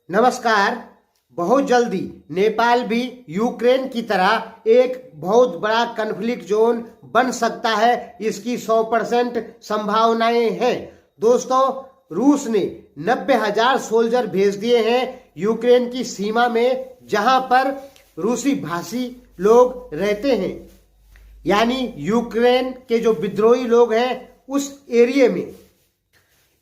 नमस्कार। बहुत जल्दी नेपाल भी यूक्रेन की तरह एक बहुत बड़ा कन्फ्लिक्ट जोन बन सकता है, इसकी 100% संभावनाएं हैं। दोस्तों, रूस ने 90,000 सोल्जर भेज दिए हैं यूक्रेन की सीमा में, जहां पर रूसी भाषी लोग रहते हैं, यानी यूक्रेन के जो विद्रोही लोग हैं उस एरिया में।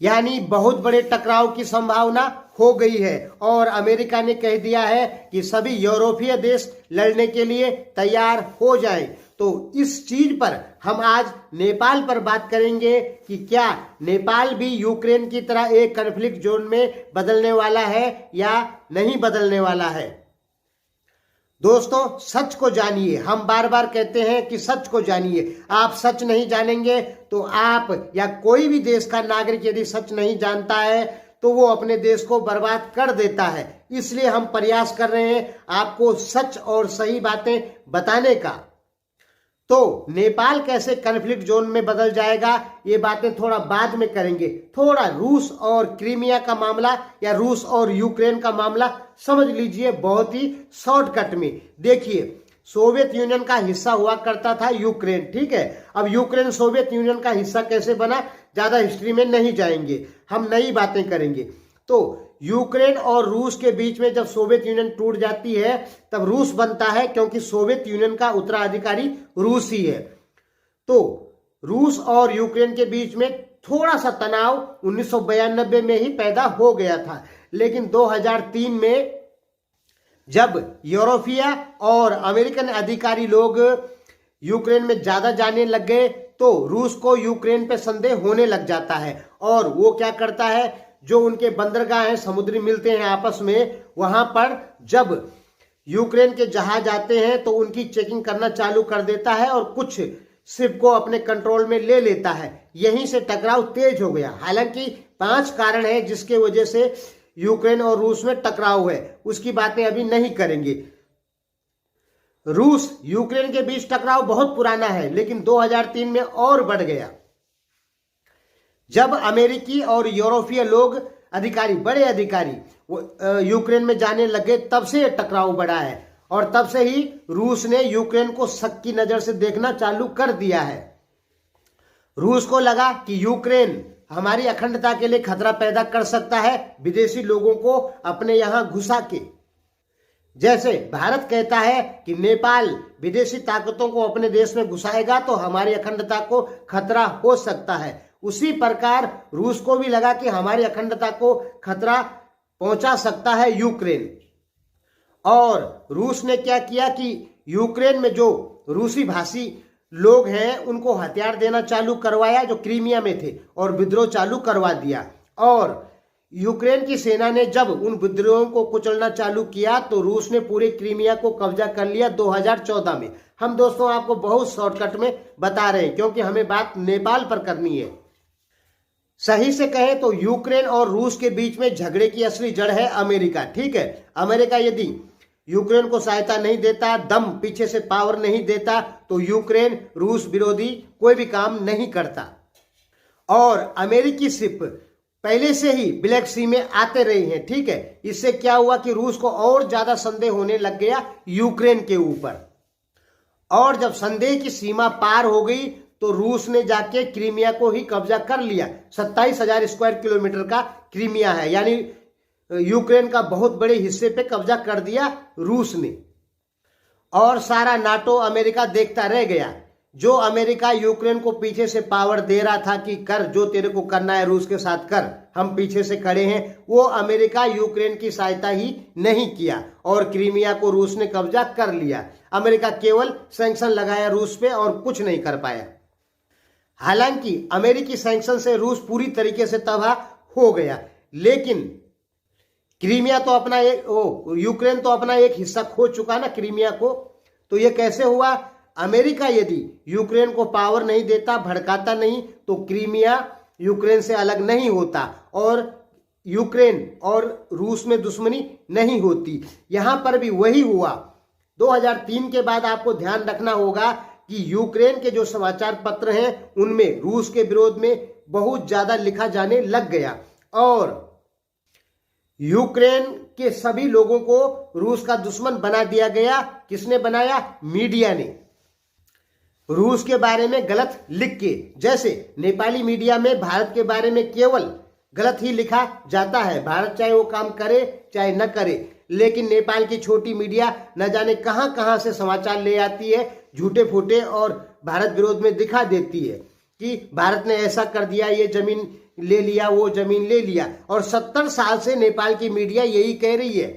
यानी बहुत बड़े टकराव की संभावना हो गई है और अमेरिका ने कह दिया है कि सभी यूरोपीय देश लड़ने के लिए तैयार हो जाएं। तो इस चीज पर हम आज नेपाल पर बात करेंगे कि क्या नेपाल भी यूक्रेन की तरह एक कॉन्फ्लिक्ट जोन में बदलने वाला है या नहीं बदलने वाला है। दोस्तों, सच को जानिए। हम बार बार कहते हैं कि सच को जानिए। आप सच नहीं जानेंगे तो आप या कोई भी देश का नागरिक यदि सच नहीं जानता है तो वो अपने देश को बर्बाद कर देता है। इसलिए हम प्रयास कर रहे हैं आपको सच और सही बातें बताने का। तो नेपाल कैसे कॉन्फ्लिक्ट जोन में बदल जाएगा, ये बातें थोड़ा बाद में करेंगे। थोड़ा रूस और क्रीमिया का मामला या रूस और यूक्रेन का मामला समझ लीजिए बहुत ही शॉर्टकट में। देखिए, सोवियत यूनियन का हिस्सा हुआ करता था यूक्रेन, ठीक है। अब यूक्रेन सोवियत यूनियन का हिस्सा कैसे बना, ज्यादा हिस्ट्री में नहीं जाएंगे, हम नई बातें करेंगे। तो यूक्रेन और रूस के बीच में जब सोवियत यूनियन टूट जाती है तब रूस बनता है, क्योंकि सोवियत यूनियन का उत्तराधिकारी रूस ही है। तो रूस और यूक्रेन के बीच में थोड़ा सा तनाव 1992 में ही पैदा हो गया था, लेकिन 2003 में जब यूरोपीय और अमेरिकन अधिकारी लोग यूक्रेन में ज्यादा जाने लग गए तो रूस को यूक्रेन पे संदेह होने लग जाता है और वो क्या करता है, जो उनके बंदरगाह हैं, समुद्री मिलते हैं आपस में, वहां पर जब यूक्रेन के जहाज आते हैं तो उनकी चेकिंग करना चालू कर देता है और कुछ शिप को अपने कंट्रोल में ले लेता है। यहीं से टकराव तेज हो गया। हालांकि 5 कारण है जिसके वजह से यूक्रेन और रूस में टकराव है, उसकी बातें अभी नहीं करेंगे। रूस यूक्रेन के बीच टकराव बहुत पुराना है, लेकिन 2003 में और बढ़ गया जब अमेरिकी और यूरोपीय लोग अधिकारी, बड़े अधिकारी यूक्रेन में जाने लगे, तब से टकराव बढ़ा है और तब से ही रूस ने यूक्रेन को शक की नजर से देखना चालू कर दिया है। रूस को लगा कि यूक्रेन हमारी अखंडता के लिए खतरा पैदा कर सकता है विदेशी लोगों को अपने यहां घुसा के। जैसे भारत कहता है कि नेपाल विदेशी ताकतों को अपने देश में घुसाएगा तो हमारी अखंडता को खतरा हो सकता है, उसी प्रकार रूस को भी लगा कि हमारी अखंडता को खतरा पहुंचा सकता है यूक्रेन। और रूस ने क्या किया कि यूक्रेन में जो रूसी भाषी लोग हैं उनको हथियार देना चालू करवाया जो क्रीमिया में थे, और विद्रोह चालू करवा दिया। और यूक्रेन की सेना ने जब उन विद्रोहों को कुचलना चालू किया तो रूस ने पूरे क्रीमिया को कब्जा कर लिया 2014 में। हम दोस्तों आपको बहुत शॉर्टकट में बता रहे हैं क्योंकि हमें बात नेपाल पर करनी है। सही से कहें तो यूक्रेन और रूस के बीच में झगड़े की असली जड़ है अमेरिका, ठीक है। अमेरिका यदि यूक्रेन को सहायता नहीं देता, दम पीछे से पावर नहीं देता, तो यूक्रेन रूस विरोधी कोई भी काम नहीं करता। और अमेरिकी शिप पहले से ही ब्लैक सी में आते रही हैं, ठीक है। इससे क्या हुआ कि रूस को और ज्यादा संदेह होने लग गया यूक्रेन के ऊपर, और जब संदेह की सीमा पार हो गई तो रूस ने जाके क्रीमिया को ही कब्जा कर लिया। 27,000 स्क्वायर किलोमीटर का क्रीमिया है, यानी यूक्रेन का बहुत बड़े हिस्से पे कब्जा कर दिया रूस ने। और सारा नाटो अमेरिका देखता रह गया। जो अमेरिका यूक्रेन को पीछे से पावर दे रहा था कि कर जो तेरे को करना है रूस के साथ कर, हम पीछे से खड़े हैं, वो अमेरिका यूक्रेन की सहायता ही नहीं किया और क्रीमिया को रूस ने कब्जा कर लिया। अमेरिका केवल सैंक्शन लगाया रूस पे और कुछ नहीं कर पाया। हालांकि अमेरिकी सैंक्शन से रूस पूरी तरीके से तबाह हो गया, लेकिन क्रीमिया तो अपना यूक्रेन तो अपना एक हिस्सा खो चुका ना क्रीमिया को। तो ये कैसे हुआ? अमेरिका यदि यूक्रेन को पावर नहीं देता, भड़काता नहीं, तो क्रीमिया यूक्रेन से अलग नहीं होता और यूक्रेन और रूस में दुश्मनी नहीं होती। यहां पर भी वही हुआ। 2003 के बाद आपको ध्यान रखना होगा कि यूक्रेन के जो समाचार पत्र हैं उनमें रूस के विरोध में बहुत ज्यादा लिखा जाने लग गया और यूक्रेन के सभी लोगों को रूस का दुश्मन बना दिया गया। किसने बनाया? मीडिया ने, रूस के बारे में गलत लिख के। जैसे नेपाली मीडिया में भारत के बारे में केवल गलत ही लिखा जाता है, भारत चाहे वो काम करे चाहे न करे, लेकिन नेपाल की छोटी मीडिया न जाने कहां कहां से समाचार ले आती है, झूठे फूटे, और भारत विरोध में दिखा देती है कि भारत ने ऐसा कर दिया, ये जमीन ले लिया, वो जमीन ले लिया। और 70 साल से नेपाल की मीडिया यही कह रही है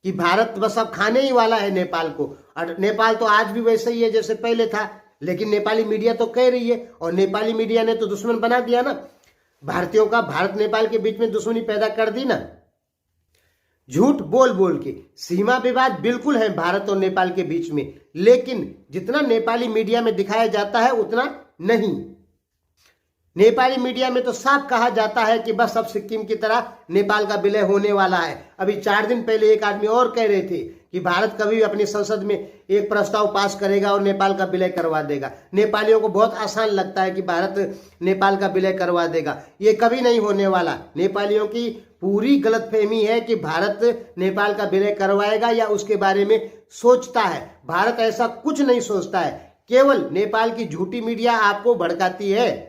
कि भारत बस अब खाने ही वाला है नेपाल को, और नेपाल तो आज भी वैसे ही है जैसे पहले था, लेकिन नेपाली मीडिया तो कह रही है, और नेपाली मीडिया ने तो दुश्मन बना दिया ना भारतीयों का। भारत नेपाल के बीच में दुश्मनी पैदा कर दी ना, झूठ बोल बोल के। सीमा विवाद बिल्कुल है भारत और नेपाल के बीच में, लेकिन जितना नेपाली मीडिया में दिखाया जाता है उतना नहीं। नेपाली मीडिया में तो साफ कहा जाता है कि बस अब सिक्किम की तरह नेपाल का विलय होने वाला है। अभी 4 दिन पहले एक आदमी और कह रहे थे कि भारत कभी भी अपनी संसद में एक प्रस्ताव पास करेगा और नेपाल का विलय करवा देगा। नेपालियों को बहुत आसान लगता है कि भारत नेपाल का विलय करवा देगा, ये कभी नहीं होने वाला। नेपालियों की पूरी गलतफहमी है कि भारत नेपाल का विलय करवाएगा या उसके बारे में सोचता है। भारत ऐसा कुछ नहीं सोचता है, केवल नेपाल की झूठी मीडिया आपको भड़काती है।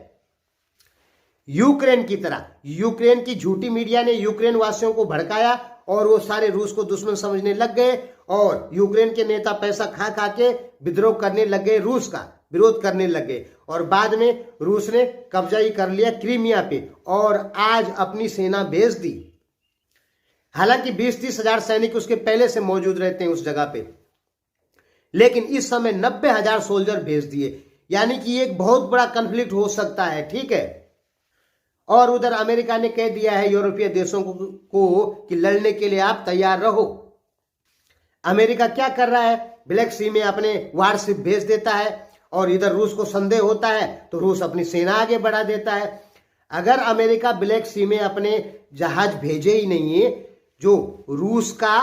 यूक्रेन की तरह यूक्रेन की झूठी मीडिया ने यूक्रेन वासियों को भड़काया और वो सारे रूस को दुश्मन समझने लग गए, और यूक्रेन के नेता पैसा खा खा के विद्रोह करने लग गए, रूस का विरोध करने लग गए, और बाद में रूस ने कब्जा ही कर लिया क्रीमिया पे, और आज अपनी सेना भेज दी। हालांकि 20-30 हजार सैनिक उसके पहले से मौजूद रहते हैं उस जगह पे, लेकिन इस समय 90,000 सोल्जर भेज दिए, यानी कि एक बहुत बड़ा कन्फ्लिक्ट हो सकता है। ठीक है, और उधर अमेरिका ने कह दिया है यूरोपीय देशों को कि लड़ने के लिए आप तैयार रहो। अमेरिका क्या कर रहा है? ब्लैक सी में अपने वारशिप भेज देता है, और इधर रूस को संदेह होता है तो रूस अपनी सेना आगे बढ़ा देता है। अगर अमेरिका ब्लैक सी में अपने जहाज भेजे ही नहीं है, जो रूस का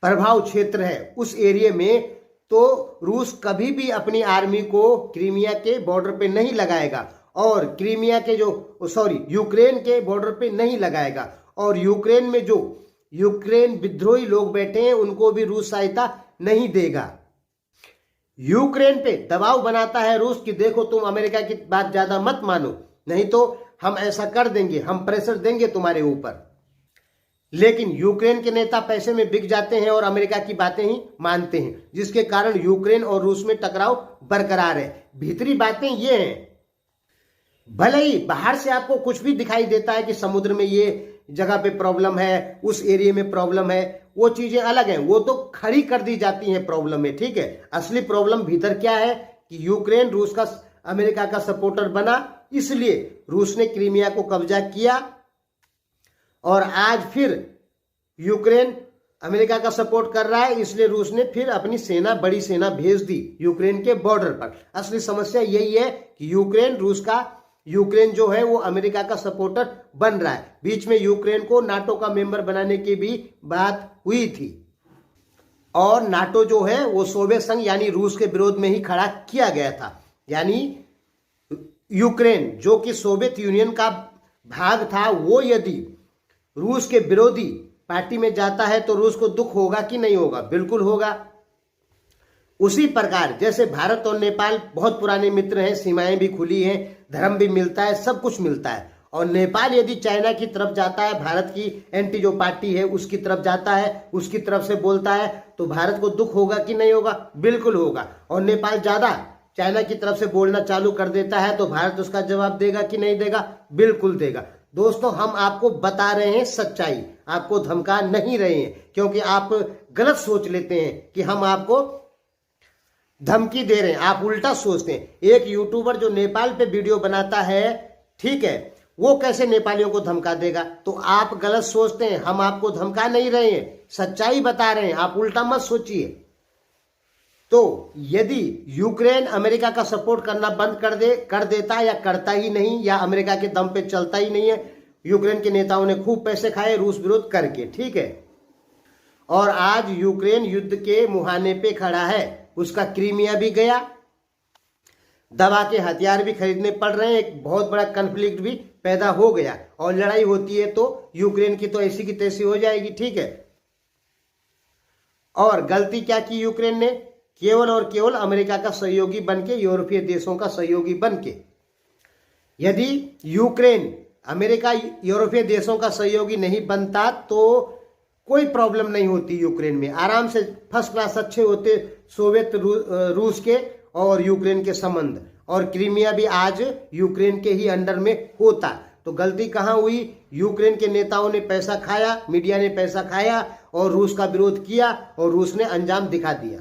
प्रभाव क्षेत्र है उस एरिया में, तो रूस कभी भी अपनी आर्मी को क्रीमिया के बॉर्डर पे नहीं लगाएगा, और क्रीमिया के यूक्रेन के बॉर्डर पे नहीं लगाएगा, और यूक्रेन में जो यूक्रेन विद्रोही लोग बैठे हैं उनको भी रूस सहायता नहीं देगा। यूक्रेन पे दबाव बनाता है रूस कि देखो तुम अमेरिका की बात ज्यादा मत मानो, नहीं तो हम ऐसा कर देंगे, हम प्रेशर देंगे तुम्हारे ऊपर। लेकिन यूक्रेन के नेता पैसे में बिक जाते हैं और अमेरिका की बातें ही मानते हैं, जिसके कारण यूक्रेन और रूस में टकराव बरकरार है। भीतरी बातें ये हैं, भले ही बाहर से आपको कुछ भी दिखाई देता है कि समुद्र में ये जगह पे प्रॉब्लम है, उस एरिया में प्रॉब्लम है, वो चीजें अलग हैं, वो तो खड़ी कर दी जाती हैं प्रॉब्लम में। ठीक है, असली प्रॉब्लम भीतर क्या है कि यूक्रेन रूस का अमेरिका का सपोर्टर बना, इसलिए रूस ने क्रीमिया को कब्जा किया, और आज फिर यूक्रेन अमेरिका का सपोर्ट कर रहा है, इसलिए रूस ने फिर अपनी सेना, बड़ी सेना भेज दी यूक्रेन के बॉर्डर पर। असली समस्या यही है कि यूक्रेन जो है वो अमेरिका का सपोर्टर बन रहा है। बीच में यूक्रेन को नाटो का मेंबर बनाने की भी बात हुई थी, और नाटो जो है वो सोवियत संघ यानी रूस के विरोध में ही खड़ा किया गया था। यानी यूक्रेन जो कि सोवियत यूनियन का भाग था, वो यदि रूस के विरोधी पार्टी में जाता है तो रूस को दुख होगा कि नहीं होगा? बिल्कुल होगा। उसी प्रकार जैसे भारत और नेपाल बहुत पुराने मित्र हैं, सीमाएं भी खुली हैं, धर्म भी मिलता है, सब कुछ मिलता है, और नेपाल यदि चाइना की तरफ जाता है, भारत की एंटी जो पार्टी है उसकी तरफ जाता है, उसकी तरफ से बोलता है, तो भारत को दुख होगा कि नहीं होगा? बिल्कुल होगा। और नेपाल ज्यादा चाइना की तरफ से बोलना चालू कर देता है तो भारत उसका जवाब देगा कि नहीं देगा? बिल्कुल देगा। दोस्तों, हम आपको बता रहे हैं सच्चाई, आपको धमका नहीं रहे हैं, क्योंकि आप गलत सोच लेते हैं कि हम आपको धमकी दे रहे हैं, आप उल्टा सोचते हैं। एक यूट्यूबर जो नेपाल पे वीडियो बनाता है, ठीक है, वो कैसे नेपालियों को धमका देगा? तो आप गलत सोचते हैं, हम आपको धमका नहीं रहे हैं, सच्चाई बता रहे हैं, आप उल्टा मत सोचिए। तो यदि यूक्रेन अमेरिका का सपोर्ट करना बंद कर देता या करता ही नहीं, या अमेरिका के दम पे चलता ही नहीं है, यूक्रेन के नेताओं ने खूब पैसे खाए रूस विरोध करके, ठीक है, और आज यूक्रेन युद्ध के मुहाने पे खड़ा है, उसका क्रीमिया भी गया, दबा के हथियार भी खरीदने पड़ रहे हैं, एक बहुत बड़ा कन्फ्लिक्ट भी पैदा हो गया और लड़ाई होती है तो यूक्रेन की तो ऐसी की तैसी हो जाएगी, ठीक है। और गलती क्या की यूक्रेन ने? केवल और केवल अमेरिका का सहयोगी बनके, यूरोपीय देशों का सहयोगी बनके। यदि यूक्रेन अमेरिका यूरोपीय देशों का सहयोगी नहीं बनता तो कोई प्रॉब्लम नहीं होती यूक्रेन में, आराम से फर्स्ट क्लास अच्छे होते सोवियत रूस के और यूक्रेन के संबंध, और क्रीमिया भी आज यूक्रेन के ही अंडर में होता। तो गलती कहां हुई? यूक्रेन के नेताओं ने पैसा खाया, मीडिया ने पैसा खाया और रूस का विरोध किया और रूस ने अंजाम दिखा दिया।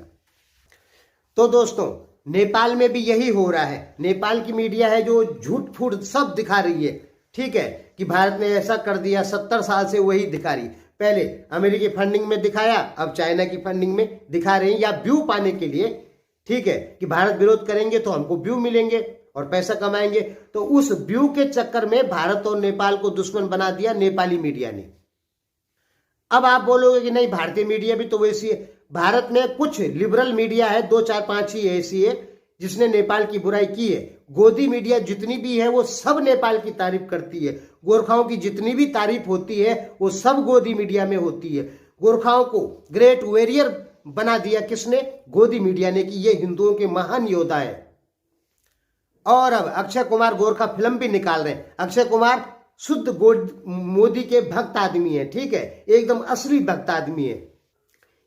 तो दोस्तों, नेपाल में भी यही हो रहा है। नेपाल की मीडिया है जो झूठ फूट सब दिखा रही है, ठीक है, कि भारत ने ऐसा कर दिया, 70 साल से वही दिखा रही। पहले अमेरिकी फंडिंग में दिखाया, अब चाइना की फंडिंग में दिखा रहे हैं, या व्यू पाने के लिए, ठीक है, कि भारत विरोध करेंगे तो हमको व्यू मिलेंगे और पैसा कमाएंगे। तो उस व्यू के चक्कर में भारत और नेपाल को दुश्मन बना दिया नेपाली मीडिया ने। अब आप बोलोगे कि नहीं, भारतीय मीडिया भी तो वैसी है। भारत में कुछ लिबरल मीडिया है, 2 4 5 ही ऐसी है जिसने नेपाल की बुराई की है। गोदी मीडिया जितनी भी है वो सब नेपाल की तारीफ करती है। गोरखाओं की जितनी भी तारीफ होती है वो सब गोदी मीडिया में होती है। गोरखाओं को ग्रेट वॉरियर बना दिया किसने? गोदी मीडिया ने, कि ये हिंदुओं के महान योद्धा है। और अब अक्षय कुमार गोरखा फिल्म भी निकाल रहे हैं। अक्षय कुमार शुद्ध मोदी के भक्त आदमी है, ठीक है, एकदम असली भक्त आदमी है।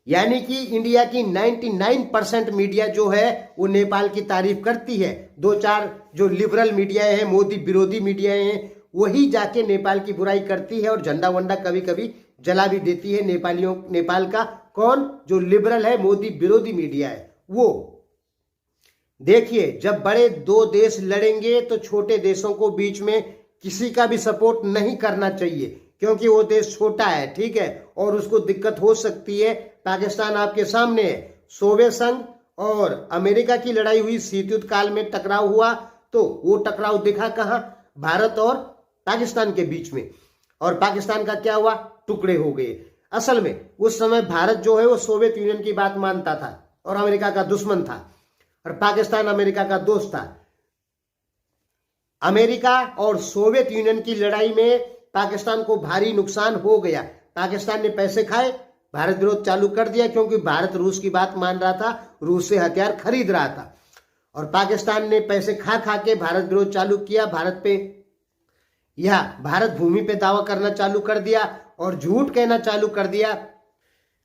यानी कि इंडिया की 99% मीडिया जो है वो नेपाल की तारीफ करती है। 2 4 जो लिबरल मीडिया है, मोदी विरोधी मीडिया है, वही जाके नेपाल की बुराई करती है और झंडा वंडा कभी कभी जला भी देती है नेपाल का। कौन? जो लिबरल है, मोदी विरोधी मीडिया है वो। देखिए, जब बड़े 2 देश लड़ेंगे तो छोटे देशों को बीच में किसी का भी सपोर्ट नहीं करना चाहिए, क्योंकि वो देश छोटा है, ठीक है, और उसको दिक्कत हो सकती है। पाकिस्तान आपके सामने है। सोवियत संघ और अमेरिका की लड़ाई हुई, शीत युद्ध काल में टकराव हुआ, तो वो टकराव दिखा कहां? भारत और पाकिस्तान के बीच में। और पाकिस्तान का क्या हुआ? टुकड़े हो गए। असल में उस समय भारत जो है वो सोवियत यूनियन की बात मानता था और अमेरिका का दुश्मन था, और पाकिस्तान अमेरिका का दोस्त था। अमेरिका और सोवियत यूनियन की लड़ाई में पाकिस्तान को भारी नुकसान हो गया। पाकिस्तान ने पैसे खाए, भारत विरोध चालू कर दिया, क्योंकि भारत रूस की बात मान रहा था, रूस से हथियार खरीद रहा था। और पाकिस्तान ने पैसे खा खा के भारत विरोध चालू किया, भारत पे या भारत भूमि पे दावा करना चालू कर दिया और झूठ कहना चालू कर दिया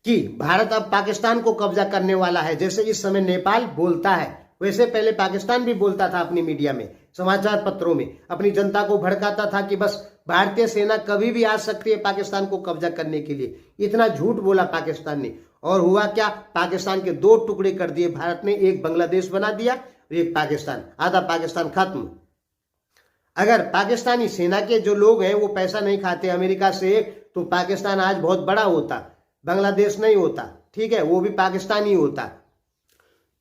कि भारत अब पाकिस्तान को कब्जा करने वाला है। जैसे इस समय नेपाल बोलता है, वैसे पहले पाकिस्तान भी बोलता था अपनी मीडिया में, समाचार पत्रों में, अपनी जनता को भड़काता था कि बस भारतीय सेना कभी भी आ सकती है पाकिस्तान को कब्जा करने के लिए। इतना झूठ बोला पाकिस्तान ने, और हुआ क्या? पाकिस्तान के 2 टुकड़े कर दिए भारत ने, एक बांग्लादेश बना दिया और एक पाकिस्तान, आधा पाकिस्तान खत्म। अगर पाकिस्तानी सेना के जो लोग हैं वो पैसा नहीं खाते अमेरिका से, तो पाकिस्तान आज बहुत बड़ा होता, बांग्लादेश नहीं होता, ठीक है, वो भी पाकिस्तान ही होता।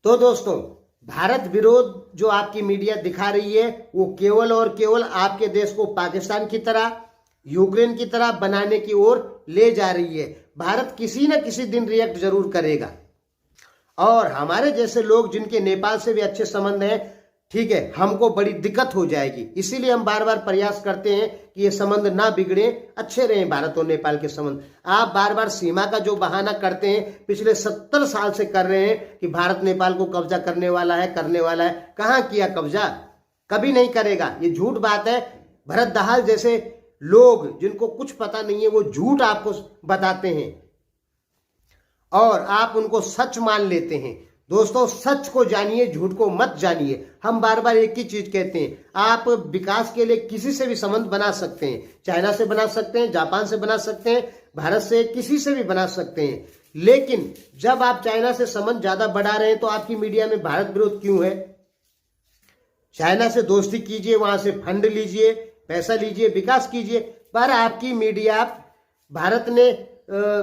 तो दोस्तों, भारत विरोध जो आपकी मीडिया दिखा रही है वो केवल और केवल आपके देश को पाकिस्तान की तरह, यूक्रेन की तरह बनाने की ओर ले जा रही है। भारत किसी न किसी दिन रिएक्ट जरूर करेगा, और हमारे जैसे लोग जिनके नेपाल से भी अच्छे संबंध हैं, ठीक है, हमको बड़ी दिक्कत हो जाएगी। इसीलिए हम बार बार प्रयास करते हैं कि ये संबंध ना बिगड़े, अच्छे रहें भारत और नेपाल के संबंध। आप बार बार सीमा का जो बहाना करते हैं, पिछले 70 साल से कर रहे हैं कि भारत नेपाल को कब्जा करने वाला है, करने वाला है। कहां किया कब्जा? कभी नहीं करेगा, ये झूठ बात है। भरत दाहाल जैसे लोग जिनको कुछ पता नहीं है वो झूठ आपको बताते हैं और आप उनको सच मान लेते हैं। दोस्तों, सच को जानिए, झूठ को मत जानिए। हम बार बार एक ही चीज कहते हैं, आप विकास के लिए किसी से भी संबंध बना सकते हैं, चाइना से बना सकते हैं, जापान से बना सकते हैं, भारत से, किसी से भी बना सकते हैं। लेकिन जब आप चाइना से संबंध ज्यादा बढ़ा रहे हैं तो आपकी मीडिया में भारत विरोध क्यों है? चाइना से दोस्ती कीजिए, वहां से फंड लीजिए, पैसा लीजिए, विकास कीजिए, पर आपकी मीडिया भारत ने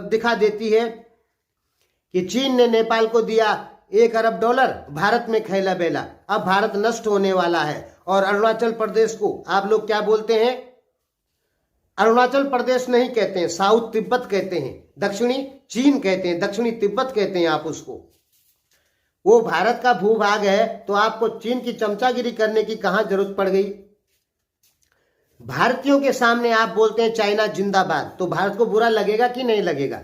दिखा देती है कि चीन ने नेपाल को दिया $1 अरब, भारत में खैला बेला, अब भारत नष्ट होने वाला है। और अरुणाचल प्रदेश को आप लोग क्या बोलते हैं? अरुणाचल प्रदेश नहीं कहते हैं, साउथ तिब्बत कहते हैं, दक्षिणी चीन कहते हैं, दक्षिणी तिब्बत कहते हैं आप उसको। वो भारत का भूभाग है, तो आपको चीन की चमचागिरी करने की कहां जरूरत पड़ गई? भारतीयों के सामने आप बोलते हैं चाइना जिंदाबाद, तो भारत को बुरा लगेगा कि नहीं लगेगा?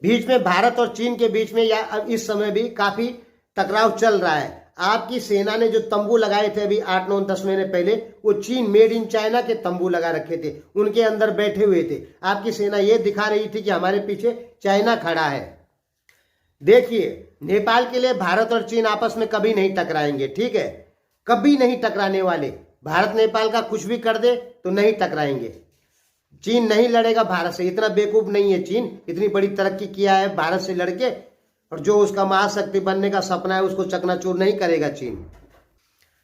बीच में भारत और चीन के बीच में या अब इस समय भी काफी टकराव चल रहा है। आपकी सेना ने जो तंबू लगाए थे अभी 8, 9, 10 महीने पहले, वो चीन मेड इन चाइना के तंबू लगा रखे थे, उनके अंदर बैठे हुए थे। आपकी सेना ये दिखा रही थी कि हमारे पीछे चाइना खड़ा है। देखिए, नेपाल के लिए भारत और चीन आपस में कभी नहीं टकराएंगे, ठीक है, कभी नहीं टकराने वाले। भारत नेपाल का कुछ भी कर दे तो नहीं टकराएंगे। चीन नहीं लड़ेगा भारत से, इतना बेवकूफ नहीं है चीन, इतनी बड़ी तरक्की किया है भारत से लड़के, और जो उसका महाशक्ति बनने का सपना है उसको चकनाचूर नहीं करेगा चीन।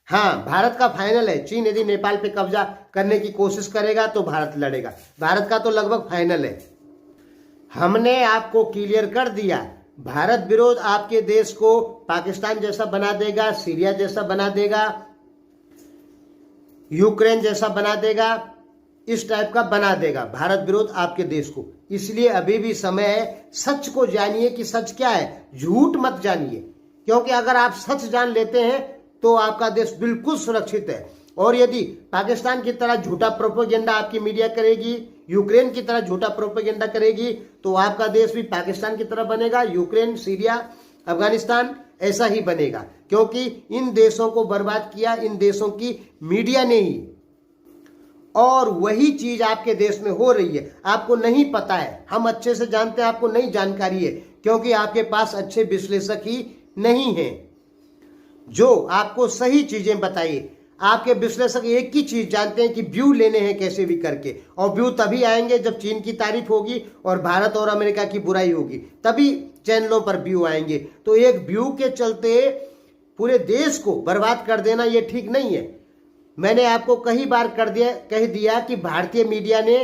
हाँ, भारत का फाइनल है, चीन यदि नेपाल पे कब्जा करने की कोशिश करेगा तो भारत लड़ेगा। भारत का तो लगभग फाइनल है। हमने आपको क्लियर कर दिया, भारत विरोध आपके देश को पाकिस्तान जैसा बना देगा, सीरिया जैसा बना देगा, यूक्रेन जैसा बना देगा, इस टाइप का बना देगा भारत विरोध आपके देश को। इसलिए अभी भी समय है, सच को जानिए कि सच क्या है, झूठ मत जानिए, क्योंकि अगर आप सच जान लेते हैं तो आपका देश बिल्कुल सुरक्षित है। और यदि पाकिस्तान की तरह झूठा प्रोपेगेंडा आपकी मीडिया करेगी, यूक्रेन की तरह झूठा प्रोपेगेंडा करेगी, तो आपका देश भी पाकिस्तान की तरह बनेगा, यूक्रेन, सीरिया, अफगानिस्तान ऐसा ही बनेगा, क्योंकि इन देशों को बर्बाद किया इन देशों की मीडिया ने ही। और वही चीज आपके देश में हो रही है, आपको नहीं पता है, हम अच्छे से जानते हैं, आपको नहीं जानकारी है, क्योंकि आपके पास अच्छे विश्लेषक ही नहीं हैं जो आपको सही चीजें बताइए। आपके विश्लेषक एक ही चीज जानते हैं कि व्यू लेने हैं कैसे भी करके, और व्यू तभी आएंगे जब चीन की तारीफ होगी और भारत और अमेरिका की बुराई होगी, तभी चैनलों पर व्यू आएंगे। तो एक व्यू के चलते पूरे देश को बर्बाद कर देना ये ठीक नहीं है। मैंने आपको कई बार कह दिया कि भारतीय मीडिया ने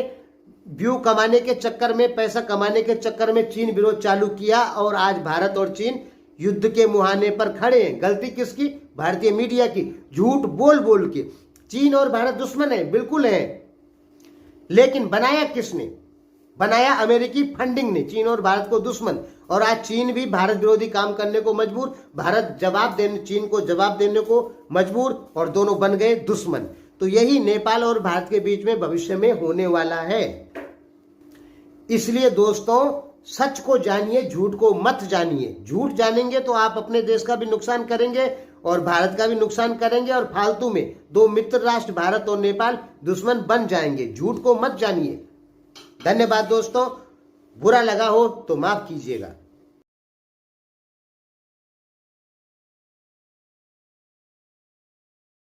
व्यू कमाने के चक्कर में, पैसा कमाने के चक्कर में चीन विरोध चालू किया, और आज भारत और चीन युद्ध के मुहाने पर खड़े हैं। गलती किसकी? भारतीय मीडिया की। झूठ बोल बोल के चीन और भारत दुश्मन है, बिल्कुल है, लेकिन बनाया किसने? बनाया अमेरिकी फंडिंग ने चीन और भारत को दुश्मन। और आज चीन भी भारत विरोधी काम करने को मजबूर, भारत चीन को जवाब देने को मजबूर, और दोनों बन गए दुश्मन। तो यही नेपाल और भारत के बीच में भविष्य में होने वाला है। इसलिए दोस्तों, सच को जानिए, झूठ को मत जानिए। झूठ जानेंगे तो आप अपने देश का भी नुकसान करेंगे और भारत का भी नुकसान करेंगे, और फालतू में दो मित्र राष्ट्र भारत और नेपाल दुश्मन बन जाएंगे। झूठ को मत जानिए। धन्यवाद दोस्तों, बुरा लगा हो तो माफ कीजिएगा।